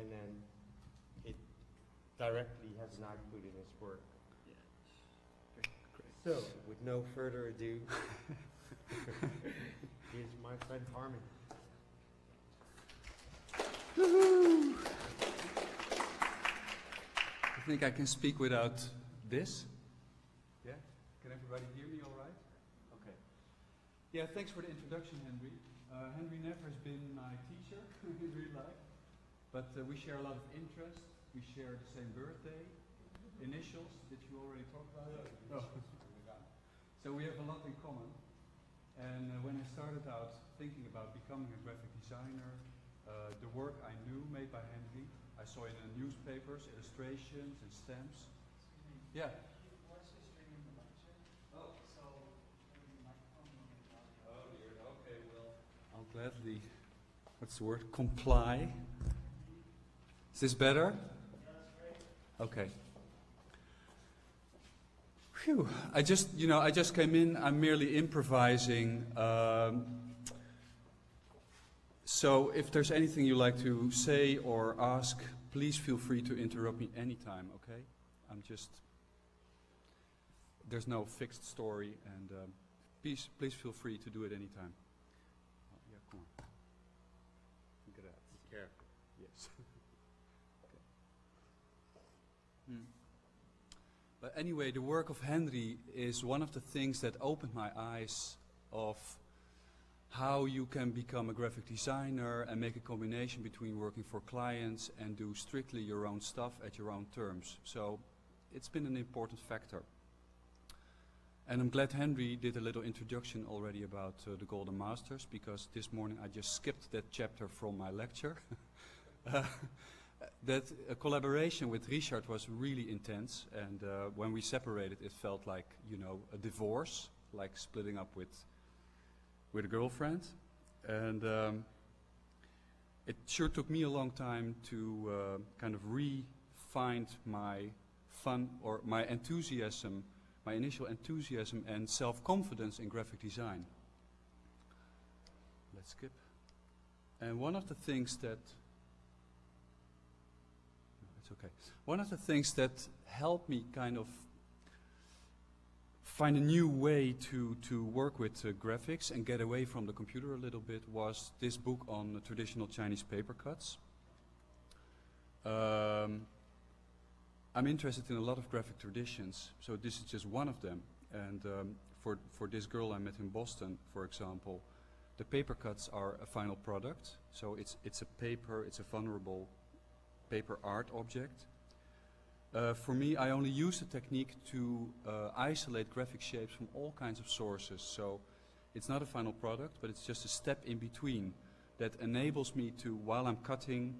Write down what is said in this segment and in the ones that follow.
and then it directly has an output in his work. Yeah. Great. So, with no further ado, here's my friend Harmen. Woohoo! I think I can speak without this. Yeah? Can everybody hear me all right? Okay. Yeah, thanks for the introduction, Henry. Henry never has been my teacher in real life, but we share a lot of interests. We share the same birthday, initials. Did you already talk about it? Oh. So we have a lot in common. And when I started out thinking about becoming a graphic designer, the work I knew made by Henry, I saw in the newspapers, illustrations and stamps. Yeah. What's the stream in the lecture? Oh. So, maybe the microphone will get audio. Oh dear, okay, well, I'll gladly, what's the word, comply. Is this better? Yeah, that's great. Okay. Phew, I just came in, I'm merely improvising. So if there's anything you like to say or ask, please feel free to interrupt me anytime, okay? There's no fixed story, and please feel free to do it anytime. Oh, yeah, come on. Look at that. Be careful. Yes. Okay. But anyway, the work of Henry is one of the things that opened my eyes of how you can become a graphic designer and make a combination between working for clients and do strictly your own stuff at your own terms. So it's been an important factor. And I'm glad Henry did a little introduction already about the Golden Masters, because this morning I just skipped that chapter from my lecture. That collaboration with Richard was really intense, and when we separated it felt like, a divorce, like splitting up with a girlfriend. And it sure took me a long time to kind of re-find my fun or my enthusiasm, my initial enthusiasm and self-confidence in graphic design. Let's skip. And one of the things that helped me kind of find a new way to work with graphics and get away from the computer a little bit was this book on traditional Chinese paper cuts. I'm interested in a lot of graphic traditions, so this is just one of them. And for this girl I met in Boston, for example, the paper cuts are a final product. So it's a vulnerable paper art object. For me, I only use the technique to isolate graphic shapes from all kinds of sources. So it's not a final product, but it's just a step in between that enables me to, while I'm cutting,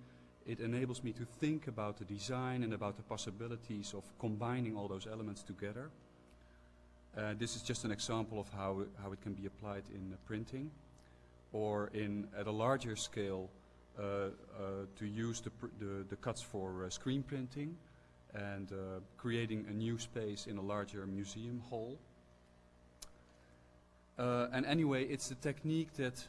it enables me to think about the design and about the possibilities of combining all those elements together. This is just an example of how it can be applied in printing, or at a larger scale to use the cuts for screen printing and creating a new space in a larger museum hall. And anyway, it's a technique that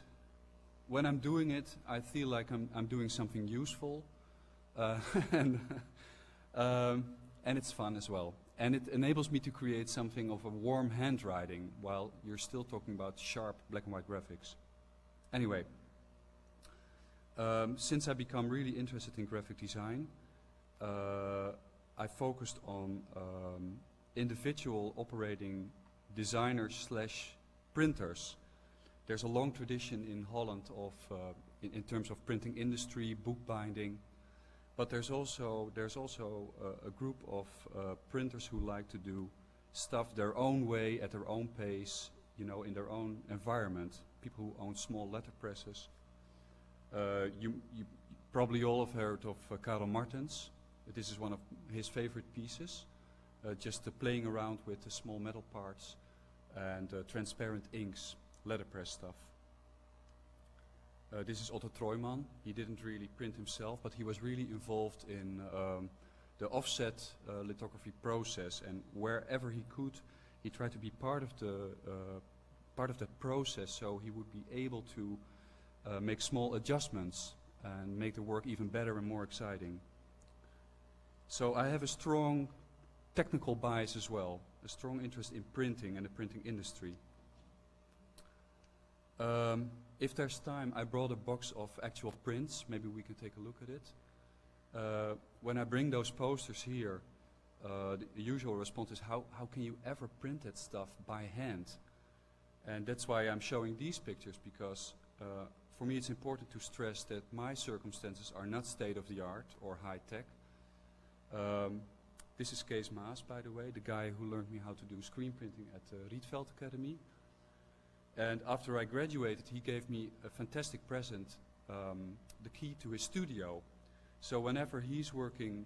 when I'm doing it, I feel like I'm doing something useful, and it's fun as well. And it enables me to create something of a warm handwriting while you're still talking about sharp black and white graphics. Anyway, since I become really interested in graphic design, I focused on individual operating designers / printers. There's a long tradition in Holland of, in terms of printing industry, bookbinding, but there's also a group of printers who like to do stuff their own way, at their own pace, in their own environment. People who own small letterpresses. You probably all have heard of Karl Martens. This is one of his favorite pieces, just playing around with the small metal parts and transparent inks, letterpress stuff. This is Otto Treumann. He didn't really print himself, but he was really involved in the offset lithography process, and wherever he could, he tried to be part of that process, so he would be able to make small adjustments and make the work even better and more exciting. So I have a strong technical bias as well, a strong interest in printing and the printing industry. If there's time, I brought a box of actual prints. Maybe we can take a look at it. When I bring those posters here, the usual response is, how can you ever print that stuff by hand? And that's why I'm showing these pictures, because for me it's important to stress that my circumstances are not state-of-the-art or high-tech. This is Kees Maas, by the way, the guy who learned me how to do screen printing at the Rietveld Academy. And after I graduated, he gave me a fantastic present, the key to his studio. So whenever he's working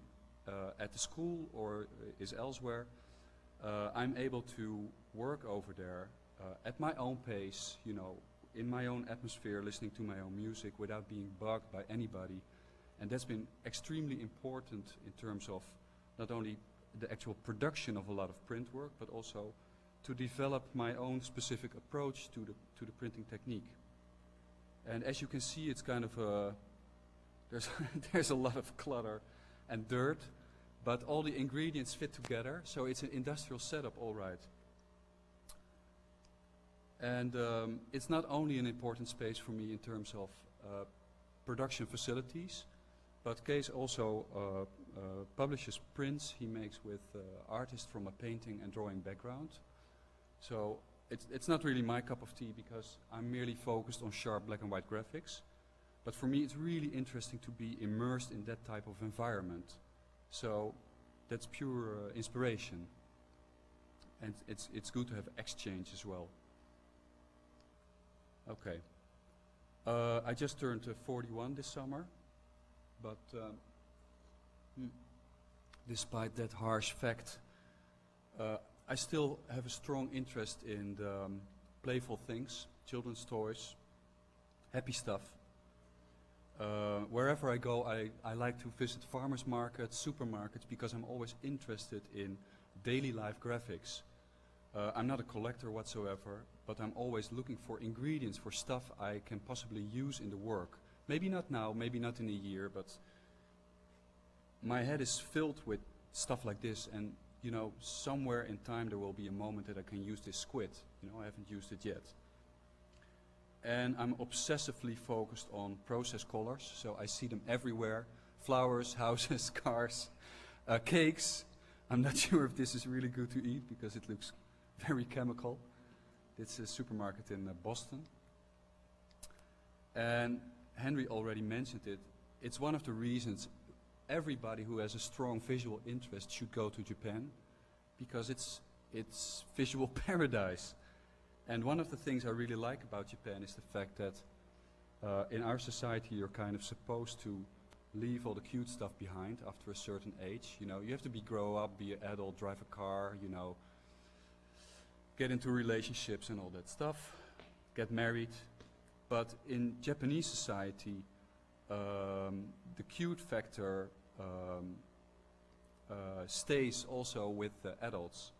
at the school or is elsewhere, I'm able to work over there at my own pace, you know, in my own atmosphere, listening to my own music without being bugged by anybody. And that's been extremely important in terms of not only the actual production of a lot of print work, but also to develop my own specific approach to the printing technique. And as you can see, it's kind of a, there's a lot of clutter and dirt, but all the ingredients fit together, so it's an industrial setup, all right. And it's not only an important space for me in terms of production facilities, but Kees also publishes prints he makes with artists from a painting and drawing background. So it's not really my cup of tea, because I'm merely focused on sharp black and white graphics. But for me it's really interesting to be immersed in that type of environment. So that's pure inspiration. And it's good to have exchange as well. Okay. I just turned 41 this summer, but despite that harsh fact, I still have a strong interest in the playful things, children's toys, happy stuff. Wherever I go, I like to visit farmers markets, supermarkets, because I'm always interested in daily life graphics. I'm not a collector whatsoever, but I'm always looking for ingredients, for stuff I can possibly use in the work. Maybe not now, maybe not in a year, but my head is filled with stuff like this, and you know, somewhere in time there will be a moment that I can use this squid. You know, I haven't used it yet. And I'm obsessively focused on process colors, so I see them everywhere. Flowers, houses, cars, cakes. I'm not sure if this is really good to eat because it looks very chemical. It's a supermarket in Boston. And Henry already mentioned it. It's one of the reasons everybody who has a strong visual interest should go to Japan, because it's visual paradise. And one of the things I really like about Japan is the fact that in our society you're kind of supposed to leave all the cute stuff behind after a certain age. You know, you have to grow up, be an adult, drive a car, you know, get into relationships and all that stuff, get married. But in Japanese society, the cute factor stays also with the adults.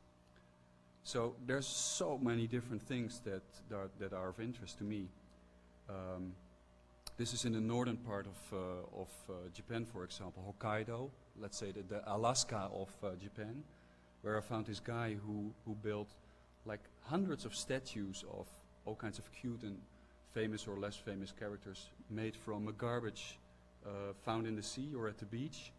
So there's so many different things that are of interest to me. This is in the northern part of Japan, for example, Hokkaido, let's say the Alaska of Japan, where I found this guy who built like hundreds of statues of all kinds of cute and famous or less famous characters made from a garbage found in the sea or at the beach.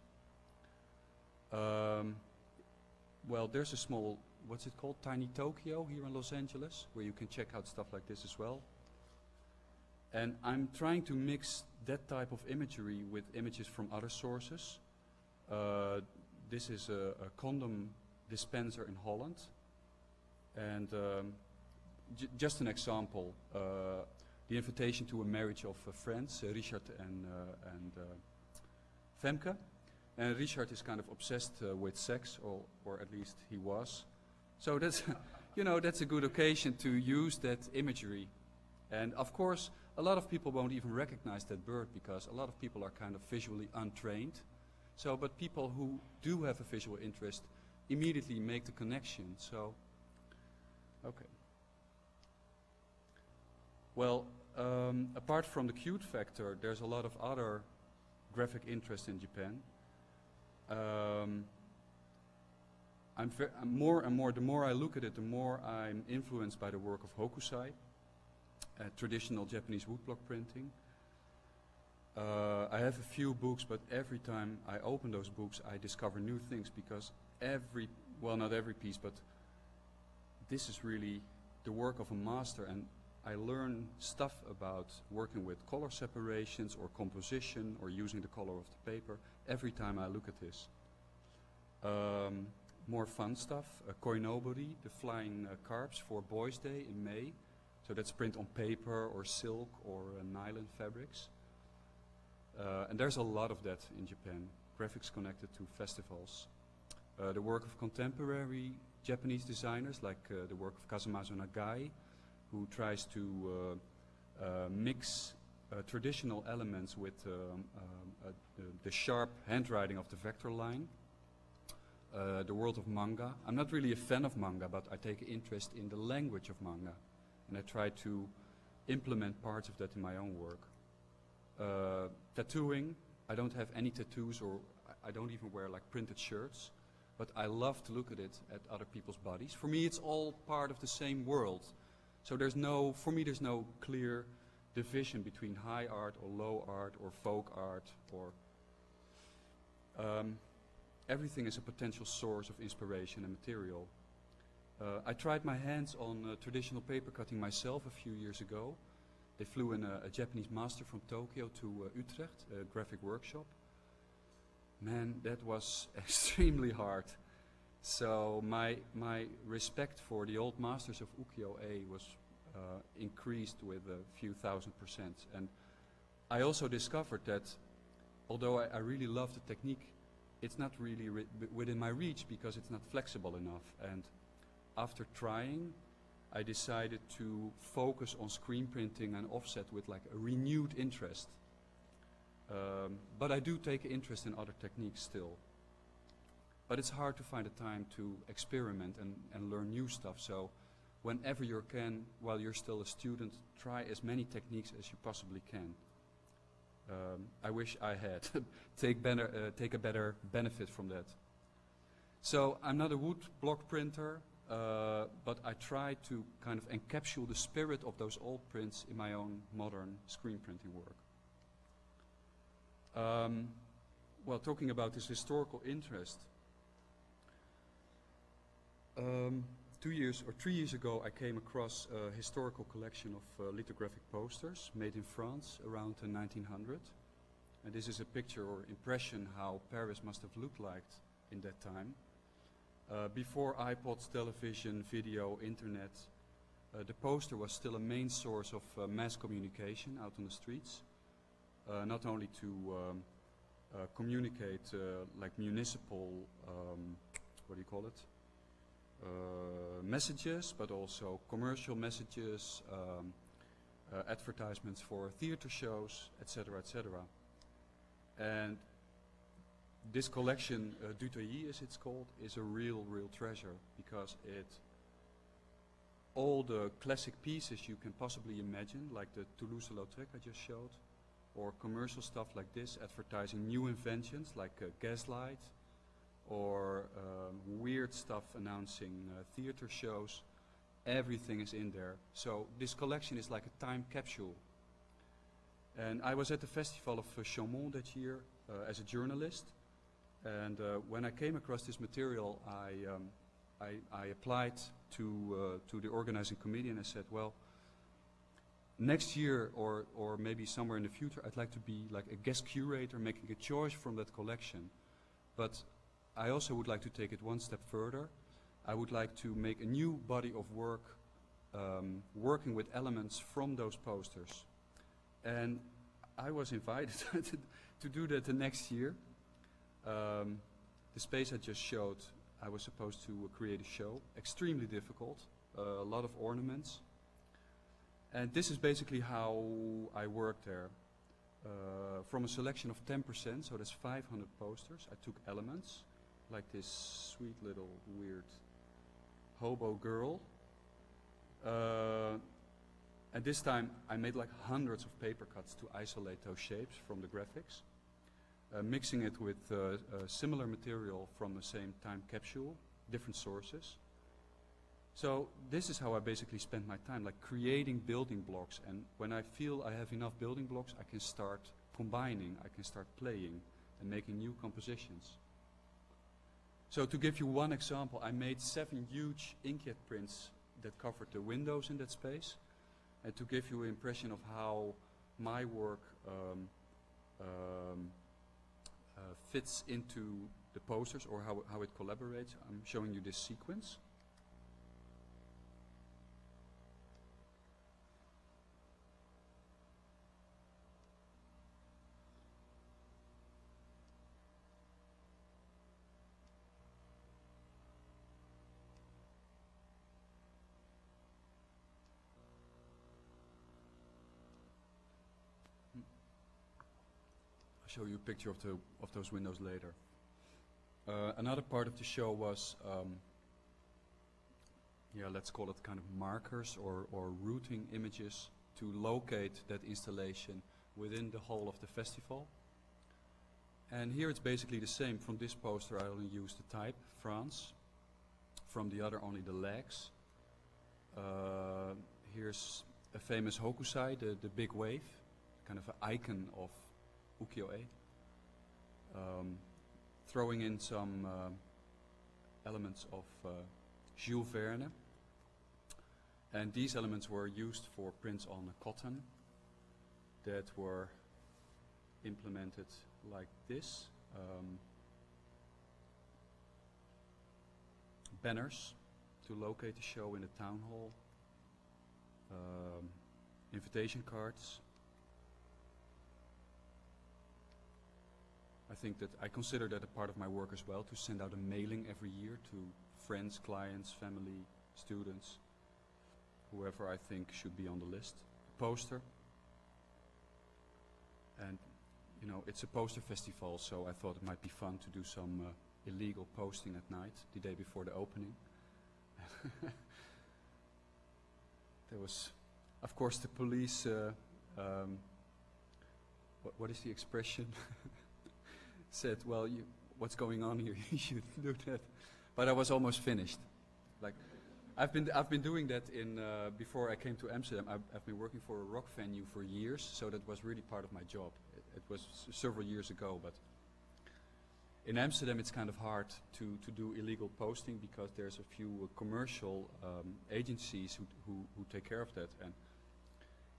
Well, there's a small, what's it called, Tiny Tokyo here in Los Angeles, where you can check out stuff like this as well. And I'm trying to mix that type of imagery with images from other sources. This is a condom dispenser in Holland. And just an example, the invitation to a marriage of friends, Richard and Femke. And Richard is kind of obsessed with sex, or at least he was. So that's, you know, that's a good occasion to use that imagery. And of course, a lot of people won't even recognize that bird because a lot of people are kind of visually untrained. So, but people who do have a visual interest immediately make the connection. So, okay. Well, apart from the cute factor, there's a lot of other graphic interest in Japan. I'm more and more, the more I look at it, the more I'm influenced by the work of Hokusai, traditional Japanese woodblock printing. I have a few books, but every time I open those books, I discover new things, because not every piece, but this is really the work of a master, and I learn stuff about working with color separations or composition or using the color of the paper every time I look at this. More fun stuff, Koinobori, the flying carps for Boys' Day in May. So that's print on paper or silk or nylon fabrics. And there's a lot of that in Japan, graphics connected to festivals. The work of contemporary Japanese designers, like the work of Kazamazo Nagai, who tries to mix traditional elements with the sharp handwriting of the vector line. The world of manga. I'm not really a fan of manga, but I take interest in the language of manga, and I try to implement parts of that in my own work. Tattooing, I don't have any tattoos, or I don't even wear like printed shirts, but I love to look at it, at other people's bodies. For me, it's all part of the same world. So for me, there's no clear division between high art or low art or folk art, or everything is a potential source of inspiration and material. I tried my hands on traditional paper cutting myself a few years ago. They flew in a Japanese master from Tokyo to Utrecht, a graphic workshop. Man, that was extremely hard. So my respect for the old masters of ukiyo-e was increased with a few thousand%. And I also discovered that although I really love the technique, it's not really within my reach because it's not flexible enough. And after trying, I decided to focus on screen printing and offset with like a renewed interest. But I do take interest in other techniques still. But it's hard to find the time to experiment and learn new stuff. So whenever you can, while you're still a student, try as many techniques as you possibly can. I wish I had take a better benefit from that. So I'm not a wood block printer, but I try to kind of encapsulate the spirit of those old prints in my own modern screen printing work. Well, talking about this historical interest, 3 years ago I came across a historical collection of lithographic posters made in France around 1900. And this is a picture or impression how Paris must have looked like in that time. Before iPods, television, video, internet, the poster was still a main source of mass communication out on the streets. Not only to communicate like municipal, messages, but also commercial messages, advertisements for theater shows, etc., etc. And this collection, Dutoyi as it's called, is a real treasure, because all the classic pieces you can possibly imagine, like the Toulouse-Lautrec I just showed, or commercial stuff like this, advertising new inventions like gaslight, or weird stuff announcing theater shows. Everything is in there. So this collection is like a time capsule. And I was at the festival of Chaumont that year as a journalist, and when I came across this material, I applied to the organizing committee, and I said, well, next year or maybe somewhere in the future, I'd like to be like a guest curator, making a choice from that collection. But I also would like to take it one step further. I would like to make a new body of work, working with elements from those posters. And I was invited to do that the next year. The space I just showed, I was supposed to create a show. Extremely difficult, a lot of ornaments. And this is basically how I worked there. From a selection of 10%, so that's 500 posters, I took elements, like this sweet little weird hobo girl. And this time I made like hundreds of paper cuts to isolate those shapes from the graphics, mixing it with similar material from the same time capsule, different sources. So this is how I basically spend my time, like creating building blocks. And when I feel I have enough building blocks, I can start combining, I can start playing and making new compositions. So to give you one example, I made 7 huge inkjet prints that covered the windows in that space. And to give you an impression of how my work fits into the posters, or how it collaborates, I'm showing you this sequence. I'll show you a picture of those windows later. Another part of the show was, let's call it kind of markers or routing images to locate that installation within the whole of the festival. And here it's basically the same. From this poster I only used the type, France. From the other only the legs. Here's a famous hokusai, the big wave, kind of an icon of ukiyo-e. Throwing in some elements of Jules Verne. And these elements were used for prints on cotton that were implemented like this. Banners to locate the show in the town hall. Invitation cards. I think that I consider that a part of my work as well, to send out a mailing every year to friends, clients, family, students, whoever I think should be on the list. A poster. And, you know, it's a poster festival, so I thought it might be fun to do some illegal posting at night, the day before the opening. There was, of course, the police, what is the expression? Said, well, what's going on here? You shouldn't do that. But I was almost finished. Like, I've been doing that in before I came to Amsterdam. I've been working for a rock venue for years, so that was really part of my job. It was several years ago, but in Amsterdam it's kind of hard to do illegal posting because there's a few commercial agencies who take care of that. And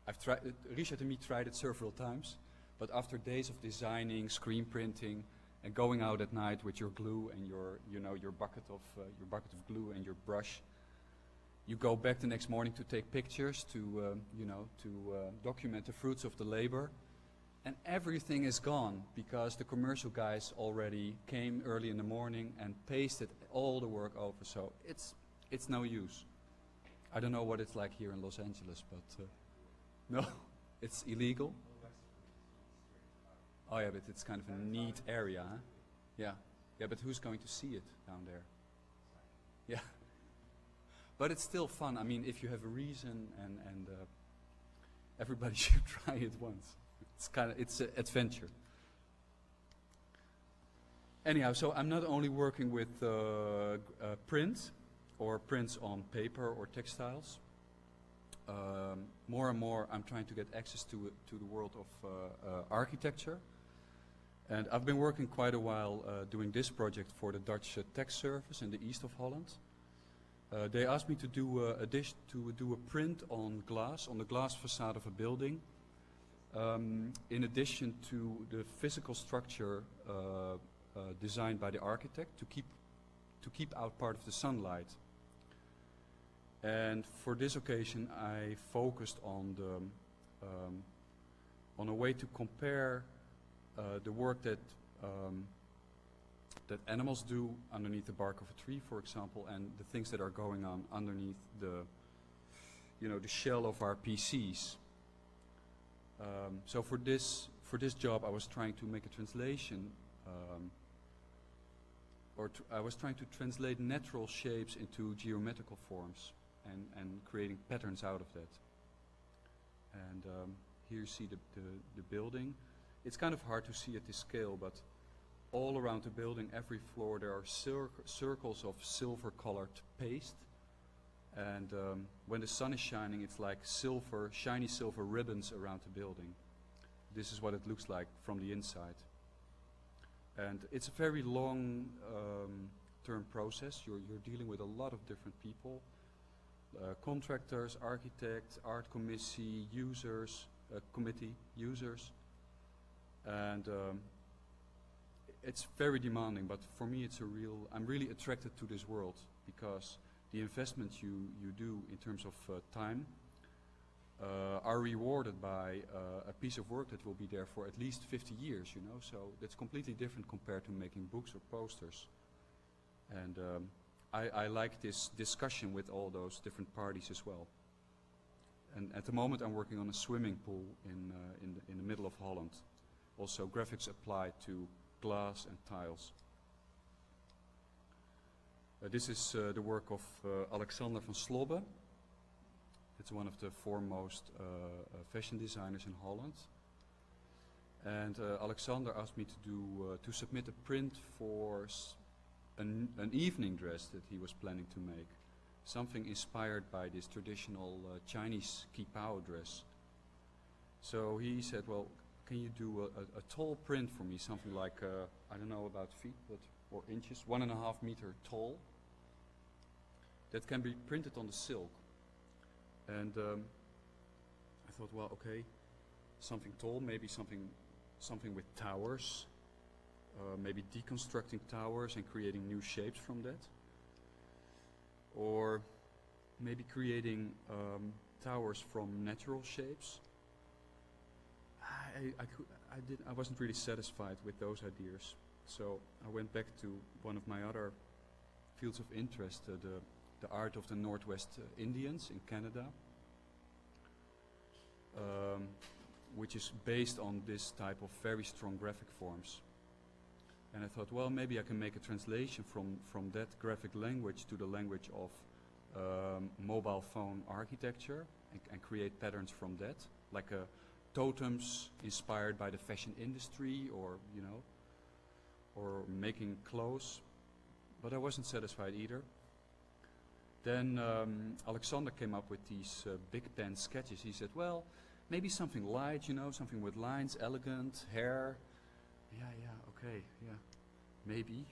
I've tried. Richard and me tried it several times. But after days of designing, screen printing, and going out at night with your glue and your bucket of glue and your brush, you go back the next morning to take pictures, to document the fruits of the labor, and everything is gone because the commercial guys already came early in the morning and pasted all the work over. So it's no use. I don't know what it's like here in Los Angeles, but no, it's illegal. Oh yeah, but it's kind of a neat area, huh? Yeah. Yeah, but who's going to see it down there? Yeah. But it's still fun. I mean, if you have a reason, and everybody should try it once. It's an adventure. Anyhow, so I'm not only working with print or prints on paper or textiles. More and more I'm trying to get access to the world of architecture. And I've been working quite a while doing this project for the Dutch tax service in the east of Holland. They asked me to do a print on the glass facade of a building, in addition to the physical structure designed by the architect to keep out part of the sunlight. And for this occasion, I focused on a way to compare the work that animals do underneath the bark of a tree, for example, and the things that are going on underneath the shell of our PCs. So for this job, I was trying to make a translation, I was trying to translate natural shapes into geometrical forms and creating patterns out of that. And here you see the building. It's kind of hard to see at this scale, but all around the building, every floor, there are circles of silver-colored paste. And when the sun is shining, it's like silver, shiny silver ribbons around the building. This is what it looks like from the inside. And it's a very long term process. You're dealing with a lot of different people. Contractors, architects, art committee, users, and it's very demanding, but for me I'm really attracted to this world because the investments you do in terms of time are rewarded by a piece of work that will be there for at least 50 years, you know, so that's completely different compared to making books or posters. And I like this discussion with all those different parties as well. And at the moment I'm working on a swimming pool in the middle of Holland. Also graphics applied to glass and tiles. This is the work of Alexander van Slobbe. It's one of the foremost fashion designers in Holland. And Alexander asked me to submit a print for an evening dress that he was planning to make. Something inspired by this traditional Chinese kipao dress. So he said, well, can you do a tall print for me, something like, I don't know about feet, or inches, 1.5 meter tall, that can be printed on the silk. And I thought, well, okay, something tall, maybe something with towers, maybe deconstructing towers and creating new shapes from that. Or maybe creating towers from natural shapes. I wasn't really satisfied with those ideas. So I went back to one of my other fields of interest, the art of the Northwest Indians in Canada, which is based on this type of very strong graphic forms. And I thought, well, maybe I can make a translation from that graphic language to the language of mobile phone architecture and create patterns from that, like totems inspired by the fashion industry, or you know, or making clothes. But I wasn't satisfied either. Then Alexander came up with these big pen sketches. He said, well, maybe something light, you know, something with lines, elegant, hair. Yeah, okay, yeah, maybe.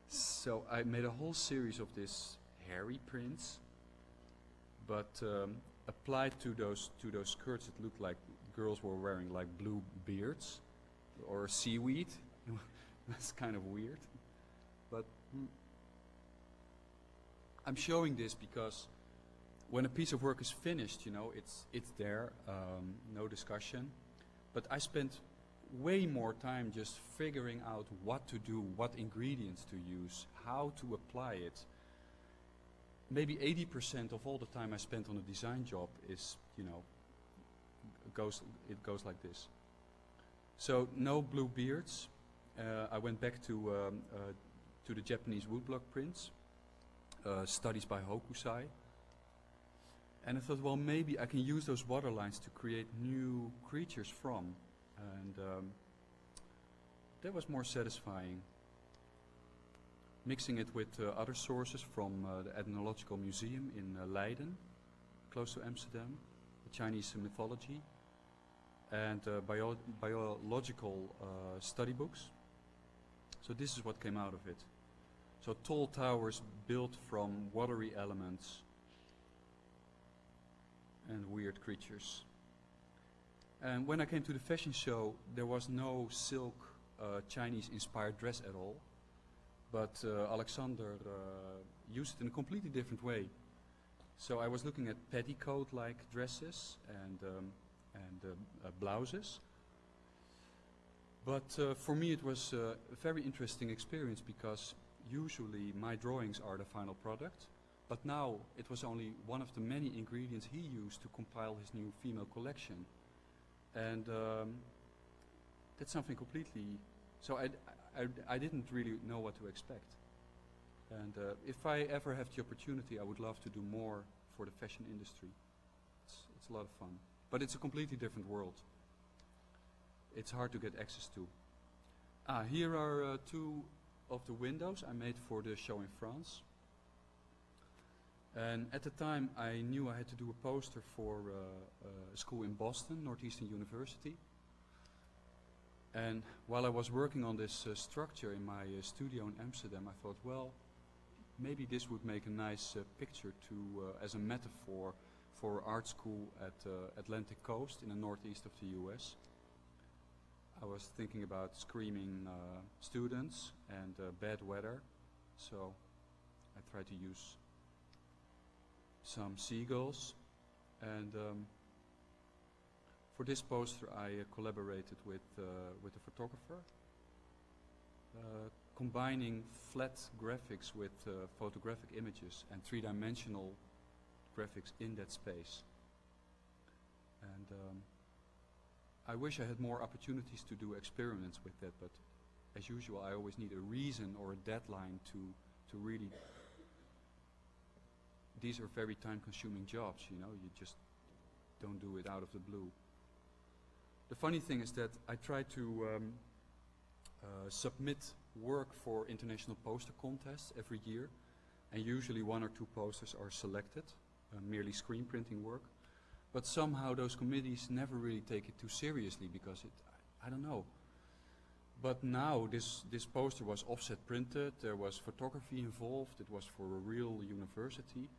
So I made a whole series of these hairy prints, but applied to those skirts, it looked like girls were wearing like blue beards or seaweed. That's kind of weird, but I'm showing this because when a piece of work is finished, you know, it's there, no discussion. But I spent way more time just figuring out what to do, what ingredients to use, how to apply it. Maybe 80% of all the time I spent on a design job is, you know, it goes like this. So no blue beards. I went back to the Japanese woodblock prints, studies by Hokusai. And I thought, well, maybe I can use those water lines to create new creatures from. And that was more satisfying. Mixing it with other sources from the Ethnological Museum in Leiden, close to Amsterdam, the Chinese mythology, and biological study books. So this is what came out of it. So tall towers built from watery elements and weird creatures. And when I came to the fashion show, there was no silk Chinese-inspired dress at all. But Alexander used it in a completely different way. So I was looking at petticoat-like dresses and blouses. But for me it was a very interesting experience because usually my drawings are the final product. But now it was only one of the many ingredients he used to compile his new female collection. And that's something completely... So I didn't really know what to expect. And if I ever have the opportunity, I would love to do more for the fashion industry. It's a lot of fun. But it's a completely different world. It's hard to get access to. Here are two of the windows I made for the show in France. And at the time I knew I had to do a poster for a school in Boston, Northeastern University. And while I was working on this structure in my studio in Amsterdam, I thought, well, maybe this would make a nice picture to as a metaphor for art school at Atlantic coast in the northeast of the US. I was thinking about screaming students and bad weather, so I tried to use some seagulls. And for this poster I collaborated with a photographer, combining flat graphics with photographic images and three-dimensional graphics in that space. And I wish I had more opportunities to do experiments with that, but as usual I always need a reason or a deadline to really... These are very time-consuming jobs, you know, you just don't do it out of the blue. The funny thing is that I try to submit work for international poster contests every year, and usually one or two posters are selected, merely screen printing work. But somehow those committees never really take it too seriously because I don't know. But now this poster was offset printed, there was photography involved, it was for a real university.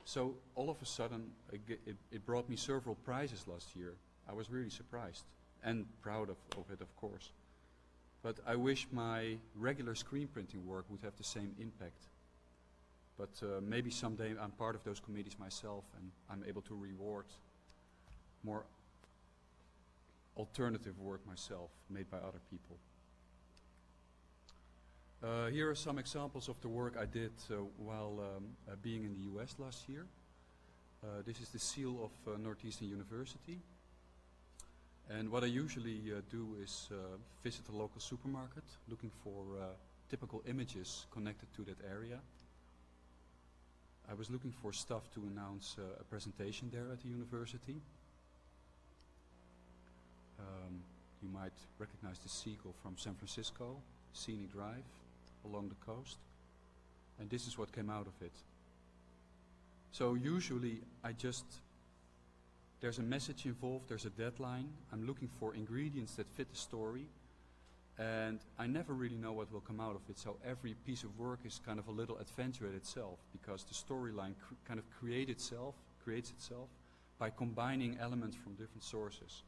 So all of a sudden it brought me several prizes last year. I was really surprised and proud of it, of course. But I wish my regular screen printing work would have the same impact. But maybe someday I'm part of those committees myself and I'm able to reward more alternative work myself, made by other people. Here are some examples of the work I did while being in the US last year. This is the seal of Northeastern University. And what I usually do is visit a local supermarket looking for typical images connected to that area. I was looking for stuff to announce a presentation there at the university. You might recognize the seagull from San Francisco, scenic drive along the coast. And this is what came out of it. So usually there's a message involved, there's a deadline. I'm looking for ingredients that fit the story. And I never really know what will come out of it. So every piece of work is kind of a little adventure in itself, because the storyline kind of creates itself by combining elements from different sources.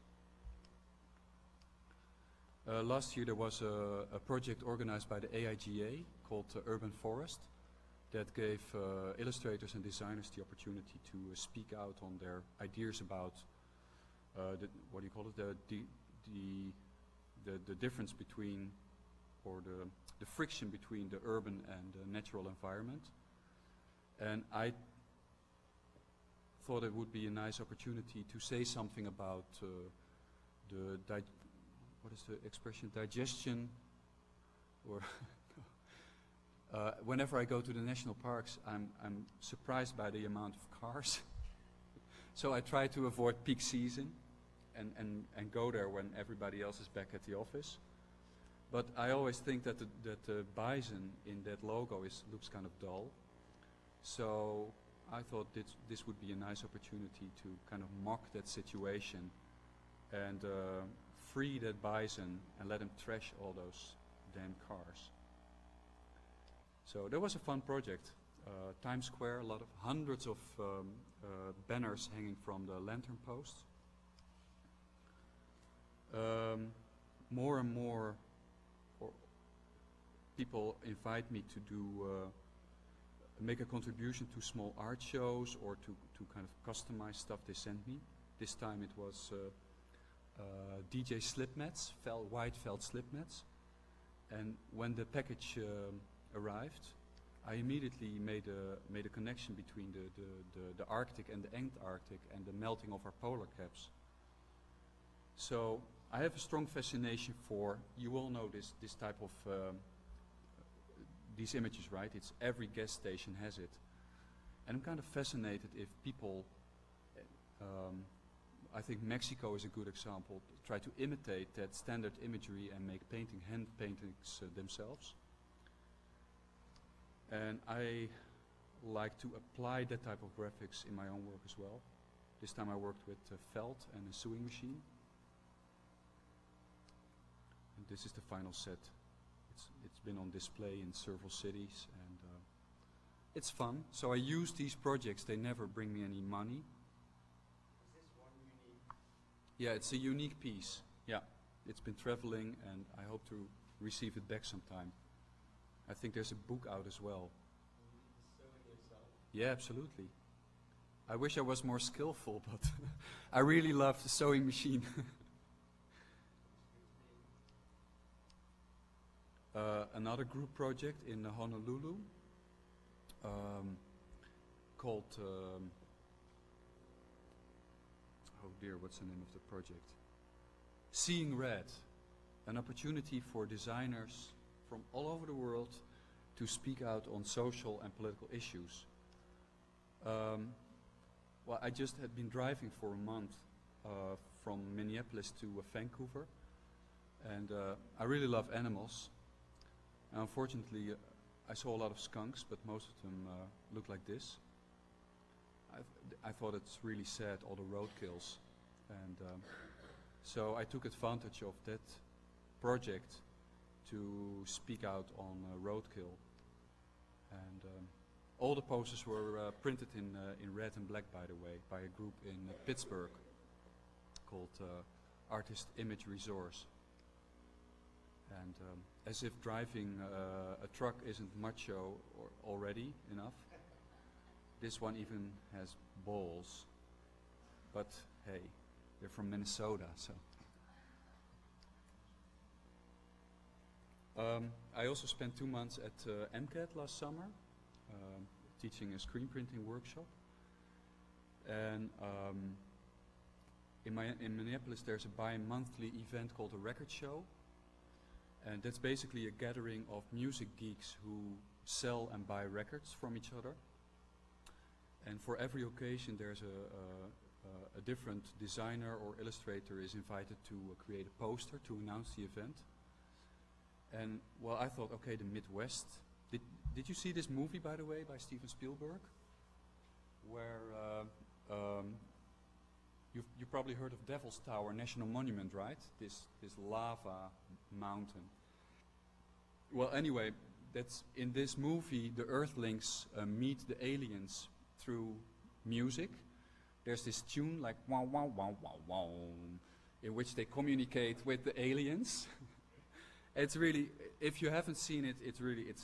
Last year there was a project organized by the AIGA called Urban Forest that gave illustrators and designers the opportunity to speak out on their ideas about the difference between, or the friction between the urban and the natural environment. And I thought it would be a nice opportunity to say something about what is the expression, digestion, or whenever I go to the national parks, I'm surprised by the amount of cars. So I try to avoid peak season and go there when everybody else is back at the office. But I always think that the bison in that logo looks kind of dull. So I thought this would be a nice opportunity to kind of mock that situation and free that bison and let him trash all those damn cars. So that was a fun project. Times Square, hundreds of banners hanging from the lantern posts. More and more people invite me to make a contribution to small art shows or to kind of customize stuff they send me. This time it was DJ slip mats, white felt slip mats. And when the package arrived, I immediately made a connection between the Arctic and the Antarctic and the melting of our polar caps. So I have a strong fascination for, you all know this type of, these images, right? It's every gas station has it. And I'm kind of fascinated if people I think Mexico is a good example. Try to imitate that standard imagery and make hand paintings themselves. And I like to apply that type of graphics in my own work as well. This time I worked with felt and a sewing machine. And this is the final set. It's been on display in several cities, and it's fun. So I use these projects. They never bring me any money. Is this one unique? Yeah, it's a unique piece. Yeah, it's been traveling, and I hope to receive it back sometime. I think there's a book out as well. Sewing yourself? Yeah, absolutely. I wish I was more skillful, but I really love the sewing machine. Another group project in Honolulu called, oh dear, what's the name of the project? Seeing Red, an opportunity for designers from all over the world to speak out on social and political issues. Well, I just had been driving for a month from Minneapolis to Vancouver, and I really love animals. Unfortunately, I saw a lot of skunks, but most of them look like this. I thought it's really sad, all the roadkills, and so I took advantage of that project to speak out on roadkill, and all the posters were printed in red and black, by the way, by a group in Pittsburgh called Artist Image Resource. And as if driving a truck isn't macho already enough, this one even has balls. But hey, they're from Minnesota, so. I also spent 2 months at MCAT last summer, teaching a screen printing workshop. And in Minneapolis there's a bi-monthly event called a record show. And that's basically a gathering of music geeks who sell and buy records from each other. And for every occasion there's a different designer or illustrator is invited to create a poster to announce the event. And well, I thought, okay, the Midwest. Did you see this movie, by the way, by Steven Spielberg? Where you probably heard of Devil's Tower National Monument, right? This lava mountain. Well, anyway, that's in this movie. The Earthlings meet the aliens through music. There's this tune like wow wow wow wow wow, in which they communicate with the aliens. It's really, if you haven't seen it,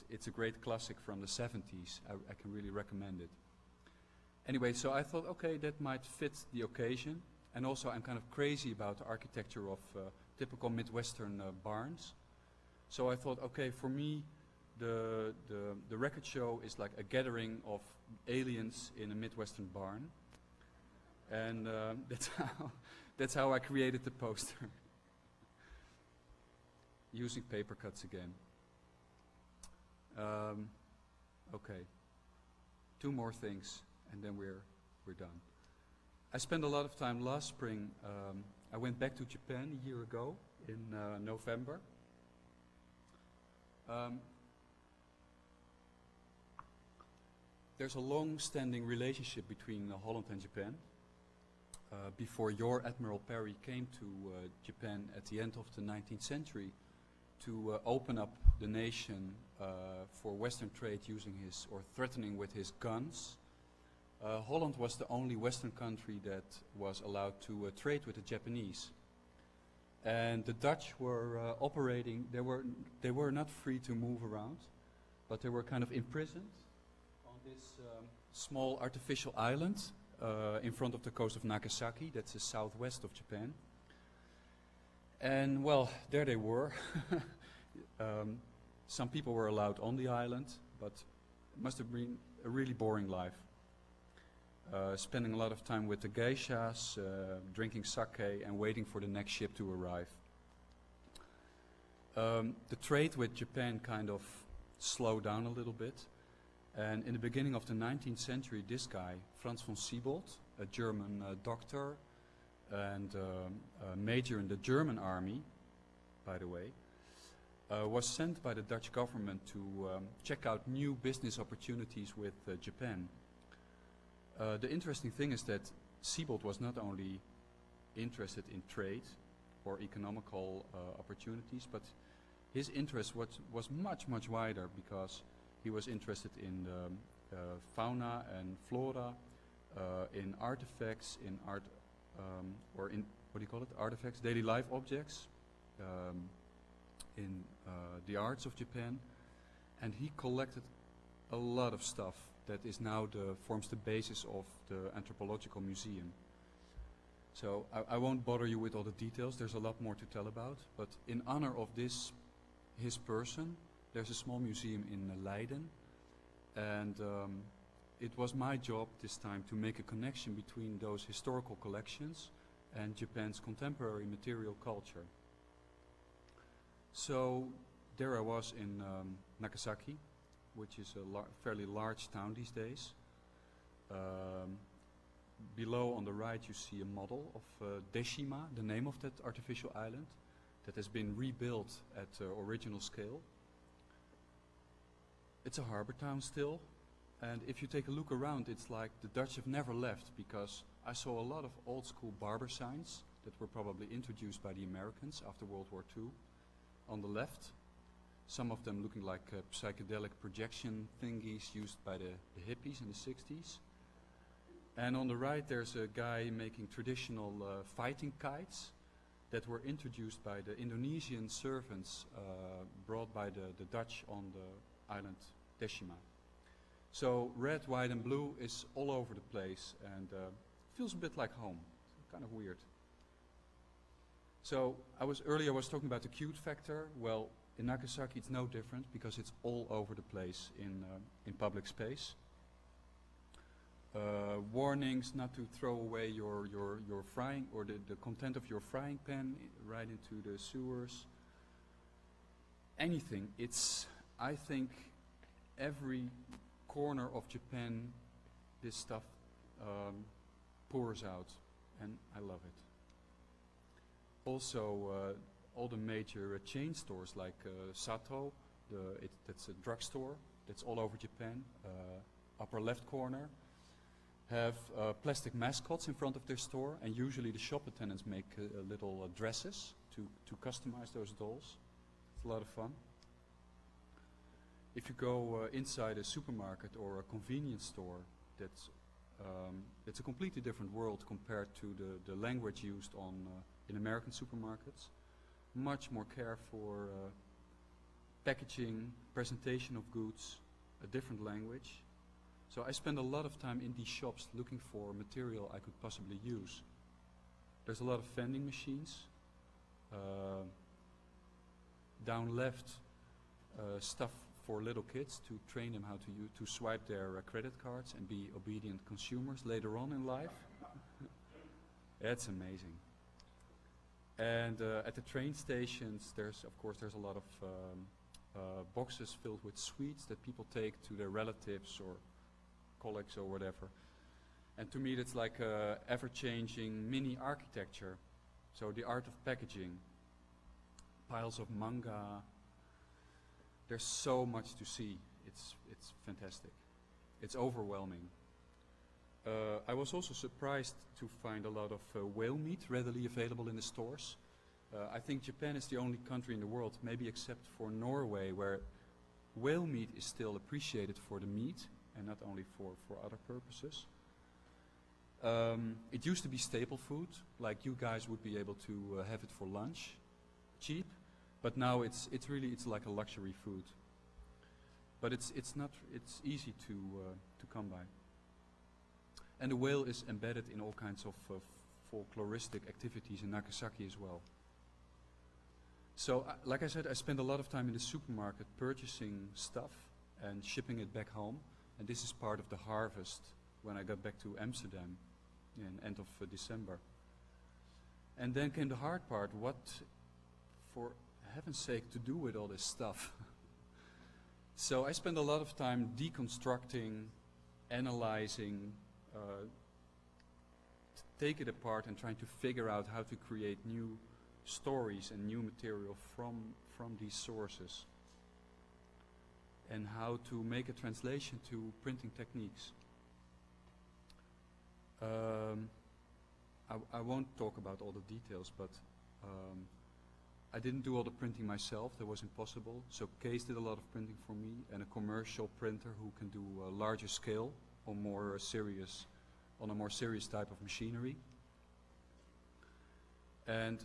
it's a great classic from the 70s. I can really recommend it. Anyway, so I thought, okay, that might fit the occasion. And also I'm kind of crazy about the architecture of typical Midwestern barns. So I thought, okay, for me, the record show is like a gathering of aliens in a Midwestern barn. And that's how I created the poster. Using paper cuts again. Okay, 2 more things, and then we're done. I spent a lot of time last spring. I went back to Japan a year ago in November. There's a long-standing relationship between Holland and Japan. Before your Admiral Perry came to Japan at the end of the 19th century to open up the nation for Western trade using his, or threatening with his guns, Holland was the only Western country that was allowed to trade with the Japanese. And the Dutch were operating, they were not free to move around, but they were kind of imprisoned on this small artificial island in front of the coast of Nagasaki, that's the southwest of Japan. And well, there they were. Some people were allowed on the island, but it must have been a really boring life. Spending a lot of time with the geishas, drinking sake and waiting for the next ship to arrive. The trade with Japan kind of slowed down a little bit. And in the beginning of the 19th century, this guy, Franz von Siebold, a German doctor, and a major in the German army, by the way, was sent by the Dutch government to check out new business opportunities with Japan. The interesting thing is that Siebold was not only interested in trade or economical opportunities, but his interest was much, much wider, because he was interested in fauna and flora, in artifacts, in art, or in, what do you call it, artifacts, daily life objects, in the arts of Japan, and he collected a lot of stuff that is now forms the basis of the Anthropological Museum. So I won't bother you with all the details, there's a lot more to tell about, but in honor of this, his person, there's a small museum in Leiden, and it was my job this time to make a connection between those historical collections and Japan's contemporary material culture. So there I was in Nagasaki, which is a fairly large town these days. Below on the right you see a model of Deshima, the name of that artificial island, that has been rebuilt at original scale. It's a harbor town still, and if you take a look around, it's like the Dutch have never left, because I saw a lot of old school barber signs that were probably introduced by the Americans after World War II on the left. Some of them looking like psychedelic projection thingies used by the hippies in the 60s. And on the right there's a guy making traditional fighting kites that were introduced by the Indonesian servants brought by the Dutch on the island Deshima. So red, white and blue is all over the place, and feels a bit like home. Kind of weird. So earlier I was talking about the cute factor. Well, in Nagasaki it's no different, because it's all over the place in public space. Warnings not to throw away your frying, or the content of your frying pan right into the sewers. Anything. It's, I think, every corner of Japan this stuff pours out, and I love it. Also, all the major chain stores like Sato, that's a drugstore that's all over Japan, upper left corner, have plastic mascots in front of their store, and usually the shop attendants make little dresses to customize those dolls. It's a lot of fun. If you go inside a supermarket or a convenience store, it's a completely different world compared to the language used in American supermarkets. Much more care for packaging, presentation of goods, a different language. So I spend a lot of time in these shops looking for material I could possibly use. There's a lot of vending machines. Down left, stuff for little kids to train them how to swipe their credit cards and be obedient consumers later on in life. That's amazing. And at the train stations, there's a lot of boxes filled with sweets that people take to their relatives or colleagues or whatever. And to me, that's like a ever-changing mini architecture. So the art of packaging, piles of manga. There's so much to see. It's fantastic. It's overwhelming. I was also surprised to find a lot of whale meat readily available in the stores. I think Japan is the only country in the world, maybe except for Norway, where whale meat is still appreciated for the meat and not only for other purposes. It used to be staple food, like you guys would be able to have it for lunch, cheap. But now it's like a luxury food. But it's easy to come by. And the whale is embedded in all kinds of folkloristic activities in Nagasaki as well. So, like I said, I spend a lot of time in the supermarket purchasing stuff and shipping it back home. And this is part of the harvest when I got back to Amsterdam in end of December. And then came the hard part. What, for heaven's sake, to do with all this stuff? So I spend a lot of time deconstructing, analyzing, take it apart and trying to figure out how to create new stories and new material from these sources, and how to make a translation to printing techniques. I won't talk about all the details, but I didn't do all the printing myself. That was impossible. So Case did a lot of printing for me, and a commercial printer who can do a larger scale on on a more serious type of machinery. And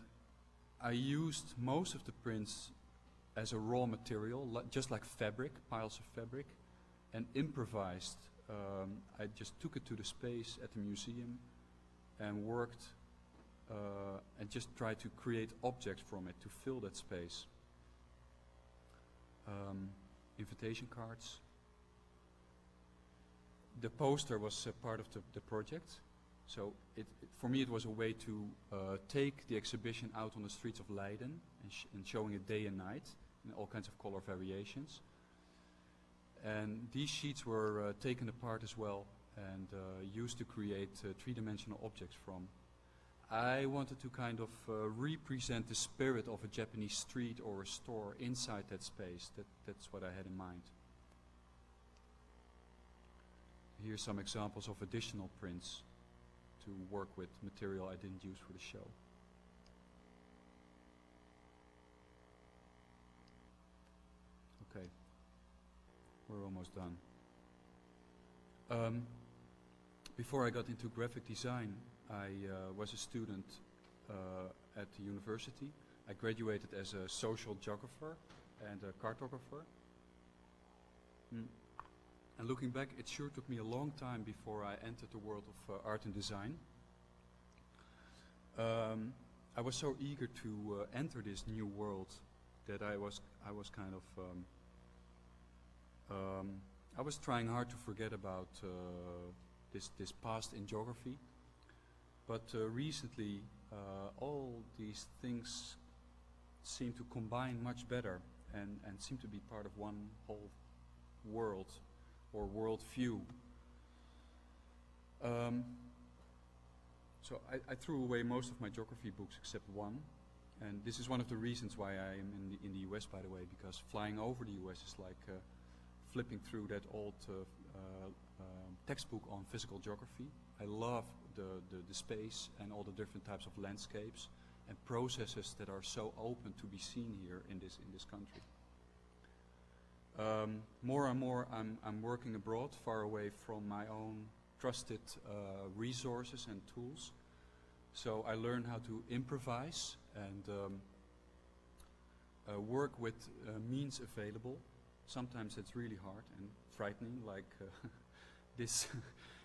I used most of the prints as a raw material, just like fabric, piles of fabric, and improvised. I just took it to the space at the museum and worked and just tried to create objects from it to fill that space. Invitation cards. The poster was part of the project, so for me it was a way to take the exhibition out on the streets of Leiden and showing it day and night in all kinds of color variations. And these sheets were taken apart as well and used to create three-dimensional objects from. I wanted to kind of represent the spirit of a Japanese street or a store inside that space. That's what I had in mind. Here's some examples of additional prints to work with material I didn't use for the show. Okay, we're almost done. Before I got into graphic design, I was a student at the university. I graduated as a social geographer and a cartographer. And looking back, it sure took me a long time before I entered the world of art and design. I was so eager to enter this new world that I was kind of I was trying hard to forget about this past in geography. But recently, all these things seem to combine much better and seem to be part of one whole world or world view. So I threw away most of my geography books except one, and this is one of the reasons why I am in the US, by the way, because flying over the US is like flipping through that old textbook on physical geography. I love the space and all the different types of landscapes and processes that are so open to be seen here in this country. More and more I'm working abroad, far away from my own trusted resources and tools. So I learn how to improvise and work with means available. Sometimes it's really hard and frightening, like this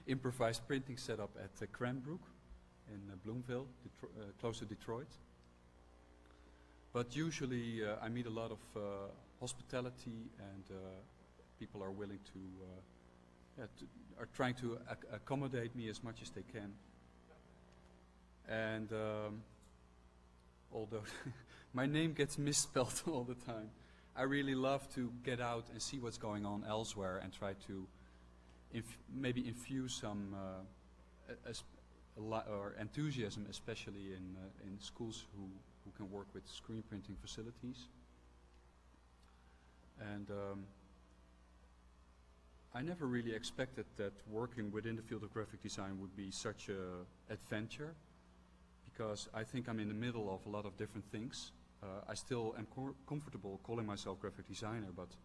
improvised printing setup at Cranbrook in Bloomville, close to Detroit. But usually I meet a lot of hospitality, and people are willing to, are trying to accommodate me as much as they can. And although my name gets misspelled all the time, I really love to get out and see what's going on elsewhere and try to maybe infuse some or enthusiasm, especially in schools who can work with screen printing facilities. And I never really expected that working within the field of graphic design would be such an adventure, because I think I'm in the middle of a lot of different things. I still am comfortable calling myself graphic designer, but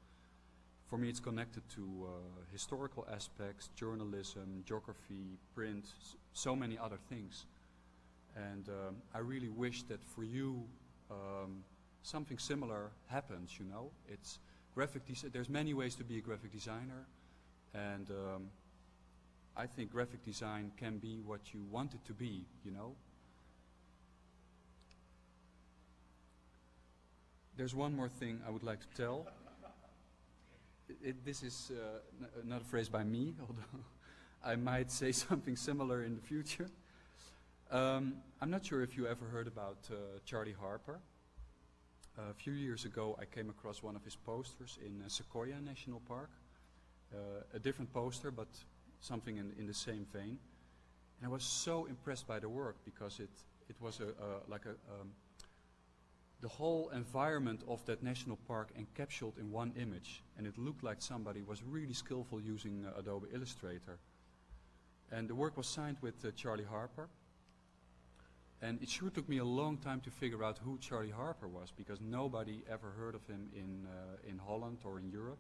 for me it's connected to historical aspects, journalism, geography, print, so many other things. And I really wish that for you something similar happens, you know. It's graphic there's many ways to be a graphic designer, and I think graphic design can be what you want it to be, you know. There's one more thing I would like to tell. This is not a phrase by me, although I might say something similar in the future. I'm not sure if you ever heard about Charlie Harper. A few years ago I came across one of his posters in Sequoia National Park. A different poster, but something in the same vein. And I was so impressed by the work because it was the whole environment of that national park encapsulated in one image, and it looked like somebody was really skillful using Adobe Illustrator. And the work was signed with Charlie Harper. And it sure took me a long time to figure out who Charlie Harper was, because nobody ever heard of him in Holland or in Europe.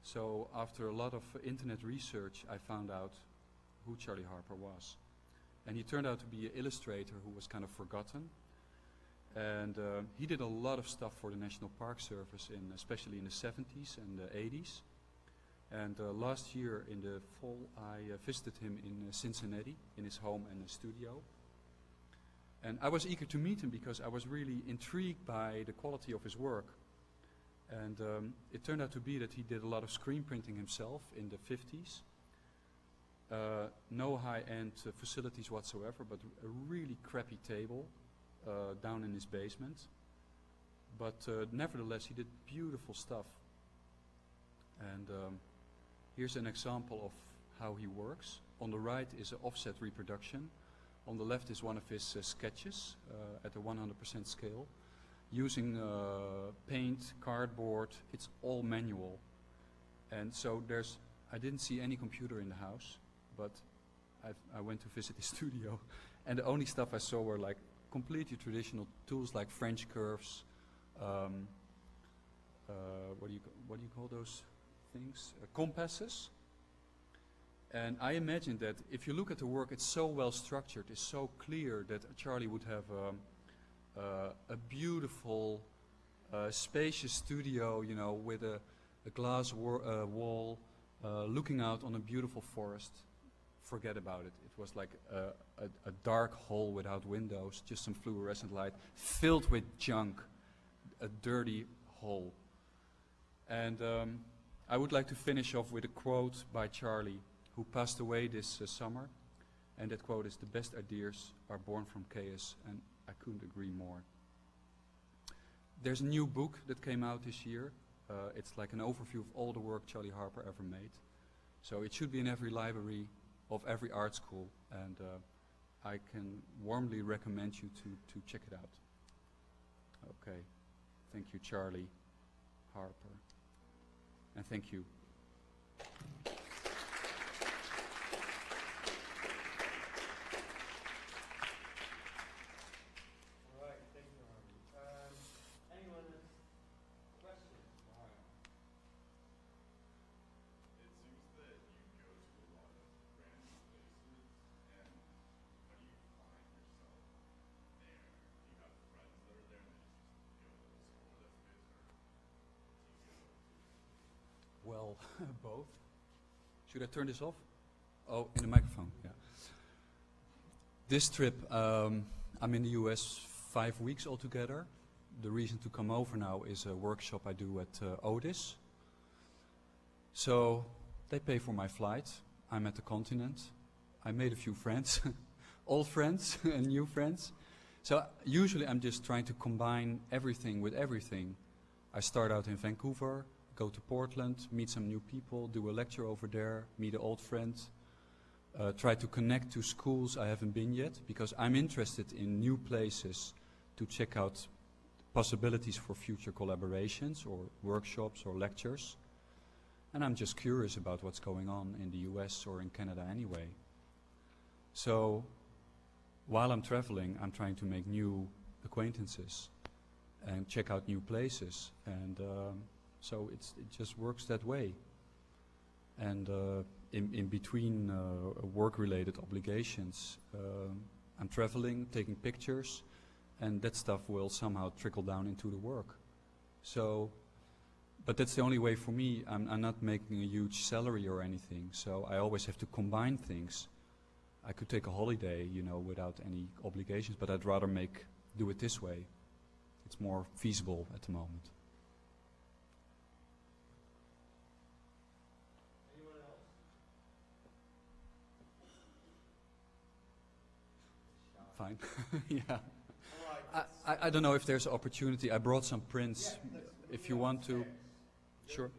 So after a lot of internet research, I found out who Charlie Harper was. And he turned out to be an illustrator who was kind of forgotten. And he did a lot of stuff for the National Park Service, especially in the 70s and the 80s. And last year in the fall, I visited him in Cincinnati, in his home and studio. And I was eager to meet him because I was really intrigued by the quality of his work. And it turned out to be that he did a lot of screen printing himself in the 50s. No high-end facilities whatsoever, but a really crappy table down in his basement. But nevertheless, he did beautiful stuff. And here's an example of how he works. On the right is an offset reproduction. On the left is one of his sketches at a 100% scale. Using paint, cardboard, it's all manual. And so I didn't see any computer in the house, but I went to visit his studio, and the only stuff I saw were like completely traditional tools like French curves, what do you call those things? Compasses. And I imagine that if you look at the work, it's so well structured, it's so clear that Charlie would have a beautiful, spacious studio, you know, with a glass wall, looking out on a beautiful forest. Forget about it. It was like a dark hole without windows, just some fluorescent light, filled with junk, a dirty hole. And I would like to finish off with a quote by Charlie, who passed away this summer. And that quote is, "The best ideas are born from chaos," and I couldn't agree more. There's a new book that came out this year. It's like an overview of all the work Charlie Harper ever made. So it should be in every library of every art school, and I can warmly recommend you to check it out. Okay, thank you, Charlie Harper, and thank you. All right, thank you, Harvey. Anyone has questions? Wow. It seems that you go to a lot of random places, and how do you find yourself there? Do you have friends that are there and you just go to the school that fits, or do you go to... Well, both. Should I turn this off? Oh, in the microphone, yeah. This trip, I'm in the US 5 weeks altogether. The reason to come over now is a workshop I do at Otis. So they pay for my flight. I'm at the continent. I made a few friends, old friends and new friends. So usually I'm just trying to combine everything with everything. I start out in Vancouver, go to Portland, meet some new people, do a lecture over there, meet an old friend, try to connect to schools I haven't been yet, because I'm interested in new places to check out possibilities for future collaborations or workshops or lectures. And I'm just curious about what's going on in the US or in Canada anyway. So while I'm traveling, I'm trying to make new acquaintances and check out new places. And so it just works that way. And in between work-related obligations, I'm traveling, taking pictures, and that stuff will somehow trickle down into the work. So, but that's the only way for me. I'm not making a huge salary or anything, so I always have to combine things. I could take a holiday, you know, without any obligations, but I'd rather do it this way. It's more feasible at the moment. Anyone else? Fine. Yeah. All right. I don't know if there's an opportunity. I brought some prints. If you want to. Sure.